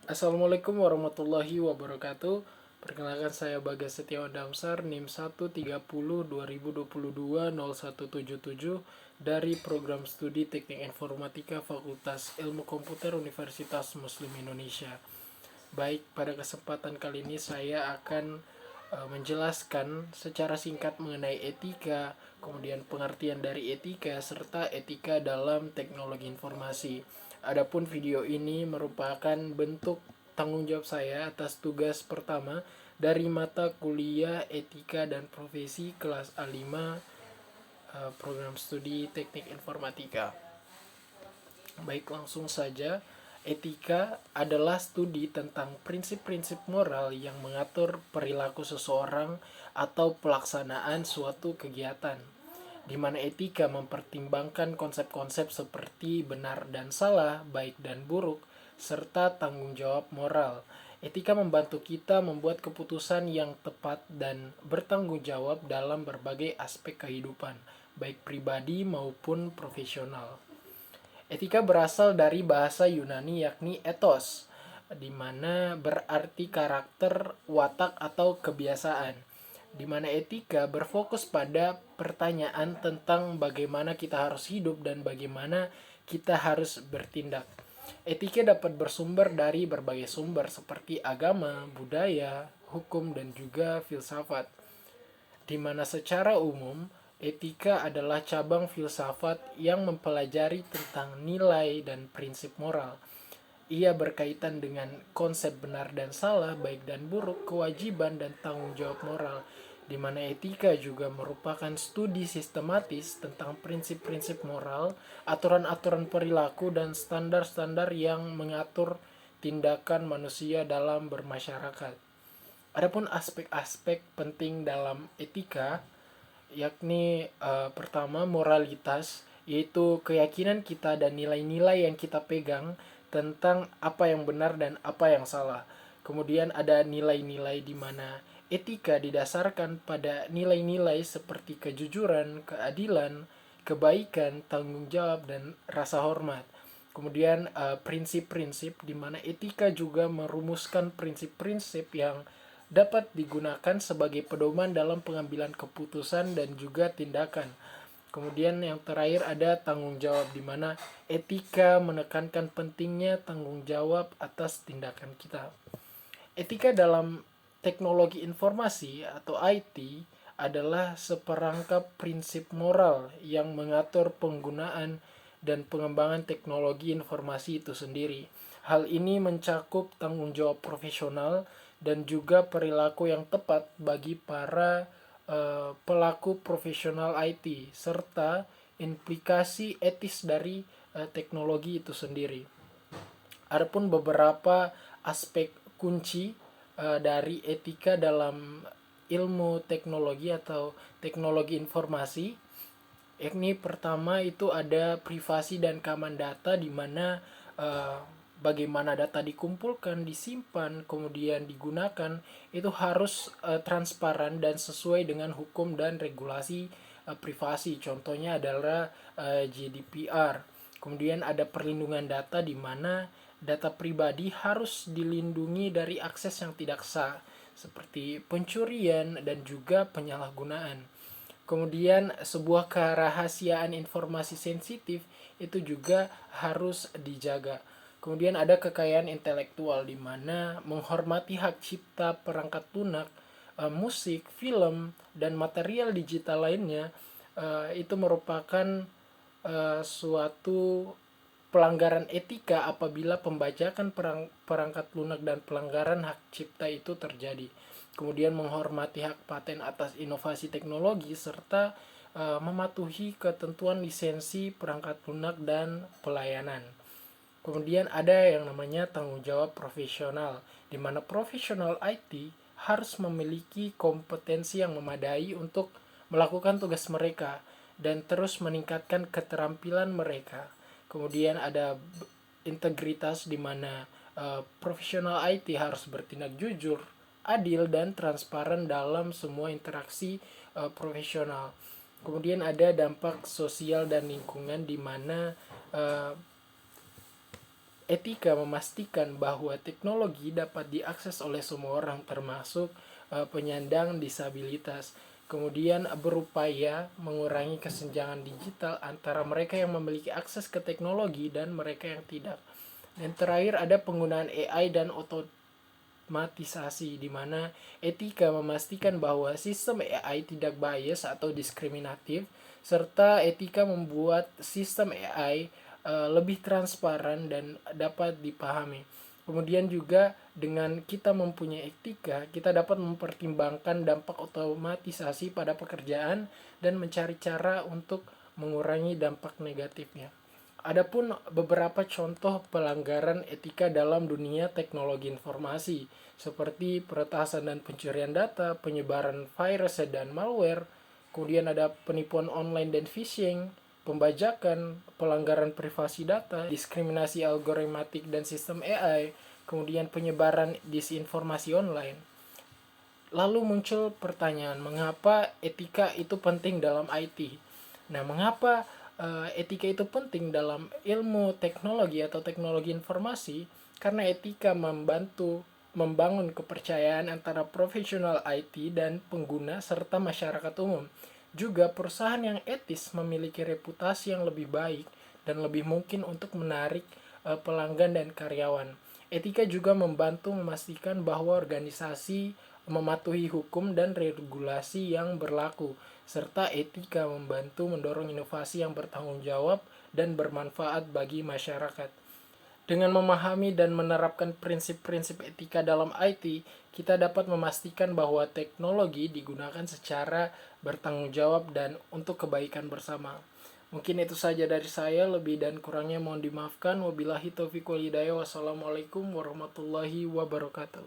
Assalamualaikum warahmatullahi wabarakatuh. Perkenalkan saya Bagas Setiawan Damsar, NIM 130 2022 0177 dari Program Studi Teknik Informatika Fakultas Ilmu Komputer Universitas Muslim Indonesia. Baik, pada kesempatan kali ini saya akan menjelaskan secara singkat mengenai etika, kemudian pengertian dari etika, serta etika dalam teknologi informasi. Adapun video ini merupakan bentuk tanggung jawab saya atas tugas pertama dari mata kuliah Etika dan Profesi kelas A5 program studi Teknik Informatika. Baik, langsung saja. Etika adalah studi tentang prinsip-prinsip moral yang mengatur perilaku seseorang atau pelaksanaan suatu kegiatan, di mana etika mempertimbangkan konsep-konsep seperti benar dan salah, baik dan buruk, serta tanggung jawab moral. Etika membantu kita membuat keputusan yang tepat dan bertanggung jawab dalam berbagai aspek kehidupan, baik pribadi maupun profesional. Etika berasal dari bahasa Yunani yakni ethos, di mana berarti karakter, watak, atau kebiasaan. Di mana etika berfokus pada pertanyaan tentang bagaimana kita harus hidup dan bagaimana kita harus bertindak. Etika dapat bersumber dari berbagai sumber seperti agama, budaya, hukum, dan juga filsafat, di mana secara umum etika adalah cabang filsafat yang mempelajari tentang nilai dan prinsip moral. Ia berkaitan dengan konsep benar dan salah, baik dan buruk, kewajiban dan tanggung jawab moral, di mana etika juga merupakan studi sistematis tentang prinsip-prinsip moral, aturan-aturan perilaku, dan standar-standar yang mengatur tindakan manusia dalam bermasyarakat. Adapun aspek-aspek penting dalam etika yakni pertama moralitas, yaitu keyakinan kita dan nilai-nilai yang kita pegang tentang apa yang benar dan apa yang salah. Kemudian ada nilai-nilai di mana etika didasarkan pada nilai-nilai seperti kejujuran, keadilan, kebaikan, tanggung jawab, dan rasa hormat. Kemudian prinsip-prinsip di mana etika juga merumuskan prinsip-prinsip yang dapat digunakan sebagai pedoman dalam pengambilan keputusan dan juga tindakan. Kemudian yang terakhir ada tanggung jawab, di mana etika menekankan pentingnya tanggung jawab atas tindakan kita. Etika dalam teknologi informasi atau IT adalah seperangkap prinsip moral yang mengatur penggunaan dan pengembangan teknologi informasi itu sendiri. Hal ini mencakup tanggung jawab profesional dan juga perilaku yang tepat bagi para pelaku profesional IT serta implikasi etis dari teknologi itu sendiri. Adapun beberapa aspek kunci dari etika dalam ilmu teknologi atau teknologi informasi, yakni pertama itu ada privasi dan keamanan data, di mana bagaimana data dikumpulkan, disimpan, kemudian digunakan itu harus transparan dan sesuai dengan hukum dan regulasi privasi. Contohnya adalah GDPR. Kemudian ada perlindungan data, di mana data pribadi harus dilindungi dari akses yang tidak sah seperti pencurian dan juga penyalahgunaan. Kemudian sebuah kerahasiaan informasi sensitif itu juga harus dijaga. Kemudian ada kekayaan intelektual, di mana menghormati hak cipta perangkat lunak, musik, film, dan material digital lainnya itu merupakan suatu pelanggaran etika apabila pembajakan perangkat lunak dan pelanggaran hak cipta itu terjadi. Kemudian menghormati hak paten atas inovasi teknologi serta mematuhi ketentuan lisensi perangkat lunak dan pelayanan. Kemudian ada yang namanya tanggung jawab profesional, di mana profesional IT harus memiliki kompetensi yang memadai untuk melakukan tugas mereka dan terus meningkatkan keterampilan mereka. Kemudian ada integritas, di mana profesional IT harus bertindak jujur, adil, dan transparan dalam semua interaksi profesional. Kemudian ada dampak sosial dan lingkungan, di mana Etika memastikan bahwa teknologi dapat diakses oleh semua orang termasuk penyandang disabilitas. Kemudian berupaya mengurangi kesenjangan digital antara mereka yang memiliki akses ke teknologi dan mereka yang tidak. Dan terakhir ada penggunaan AI dan otomatisasi, di mana etika memastikan bahwa sistem AI tidak bias atau diskriminatif, serta etika membuat sistem AI lebih transparan dan dapat dipahami. Kemudian juga dengan kita mempunyai etika, kita dapat mempertimbangkan dampak otomatisasi pada pekerjaan dan mencari cara untuk mengurangi dampak negatifnya. Adapun beberapa contoh pelanggaran etika dalam dunia teknologi informasi, seperti peretasan dan pencurian data, penyebaran virus dan malware, kemudian ada penipuan online dan phishing, pembajakan, pelanggaran privasi data, diskriminasi algoritmatik dan sistem AI, kemudian penyebaran disinformasi online. Lalu muncul pertanyaan, mengapa etika itu penting dalam IT? Nah, mengapa etika itu penting dalam ilmu teknologi atau teknologi informasi? Karena etika membantu membangun kepercayaan antara profesional IT dan pengguna serta masyarakat umum. Juga perusahaan yang etis memiliki reputasi yang lebih baik dan lebih mungkin untuk menarik pelanggan dan karyawan. Etika juga membantu memastikan bahwa organisasi mematuhi hukum dan regulasi yang berlaku, serta etika membantu mendorong inovasi yang bertanggung jawab dan bermanfaat bagi masyarakat. Dengan memahami dan menerapkan prinsip-prinsip etika dalam IT, kita dapat memastikan bahwa teknologi digunakan secara bertanggung jawab dan untuk kebaikan bersama. Mungkin itu saja dari saya, lebih dan kurangnya mohon dimaafkan. Wabillahi taufiq wal hidayah. Wassalamualaikum warahmatullahi wabarakatuh.